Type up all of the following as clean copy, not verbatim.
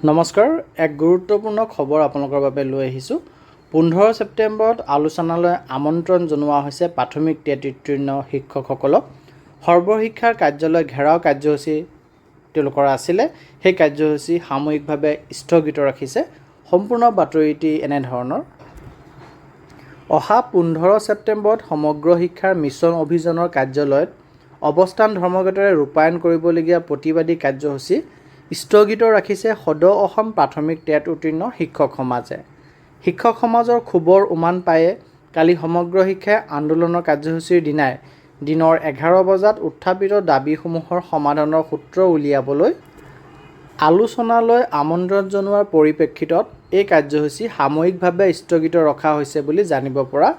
নমস্কাৰ, এক গুৰুত্বপূৰ্ণ খবৰ আপোনালোকৰ বাবে লৈ আহিছোঁ। 15 ছেপ্টেম্বৰত আলোচনালৈ আমন্ত্ৰণ জনোৱা হৈছে প্ৰাথমিক টেট উত্তীৰ্ণ শিক্ষকসকলক। সৰ্বশিক্ষাৰ কাৰ্যালয় ঘেৰাও কাৰ্যসূচী তেওঁলোকৰ আছিলে। সেই কাৰ্যসূচী সাময়িকভাৱে স্থগিত ৰাখিছে। সম্পূৰ্ণ বাতৰিটি এনেধৰণৰ। অহা 15 ছেপ্টেম্বৰত সমগ্ৰ শিক্ষাৰ মিছন অভিযানৰ কাৰ্যালয়ত অৱস্থান ধৰ্মঘটেৰে ৰূপায়ণ কৰিবলগীয়া প্ৰতিবাদী কাৰ্যসূচী স্থগিত ৰাখিছে সদৌ অসম প্ৰাথমিক টেট উত্তীৰ্ণ শিক্ষক সমাজে। শিক্ষক সমাজৰ ক্ষোভৰ উমান পায়ে কালি সমগ্ৰ শিক্ষাই আন্দোলনৰ কাৰ্যসূচীৰ দিনাই দিনৰ 11 বজাত উত্থাপিত দাবীসমূহৰ সমাধানৰ সূত্ৰ উলিয়াবলৈ আলোচনালৈ আমন্ত্ৰণ জনোৱাৰ পৰিপ্ৰেক্ষিতত এই কাৰ্যসূচী সাময়িকভাৱে স্থগিত ৰখা হৈছে বুলি জানিব পৰা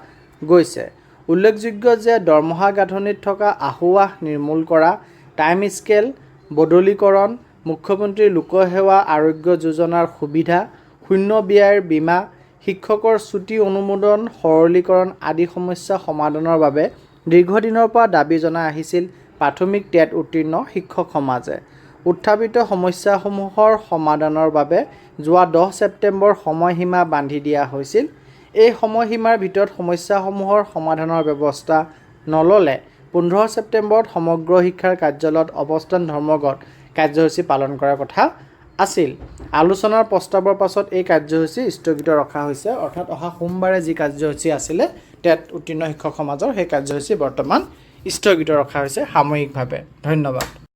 গৈছে। উল্লেখযোগ্য যে দৰমহা গাঁথনিত থকা আঁসোৱাহ নিৰ্মূল কৰা, টাইম স্কেল বদলীকৰণ, মুখ্যমন্ত্ৰী লোকসেৱা আৰোগ্য যোজনাৰ সুবিধা, শূন্য ব্যয়ৰ বীমা, শিক্ষকৰ ছুটি অনুমোদন সৰলীকৰণ আদি সমস্যা সমাধানৰ বাবে দীৰ্ঘদিনৰ পৰা দাবী জনাই আহিছিল প্ৰাথমিক টেট উত্তীৰ্ণ শিক্ষক সমাজে। উত্থাপিত সমস্যাসমূহৰ সমাধানৰ বাবে যোৱা 10 ছেপ্টেম্বৰ সময়সীমা বান্ধি দিয়া হৈছিল। এই সময়সীমাৰ ভিতৰত সমস্যাসমূহৰ সমাধানৰ ব্যৱস্থা নল'লে 15 ছেপ্টেম্বৰত সমগ্ৰ শিক্ষাৰ কাৰ্যালয়ত অৱস্থান ধৰ্মঘট কাৰ্যসূচী পালন কৰাৰ কথা আছিল। আলোচনাৰ প্ৰস্তাৱৰ পাছত এই কাৰ্যসূচী স্থগিত ৰখা হৈছে। অৰ্থাৎ অহা সোমবাৰে যি কাৰ্যসূচী আছিলে টেট উত্তীৰ্ণ শিক্ষক সমাজৰ, সেই কাৰ্যসূচী বৰ্তমান স্থগিত ৰখা হৈছে সাময়িকভাৱে। ধন্যবাদ।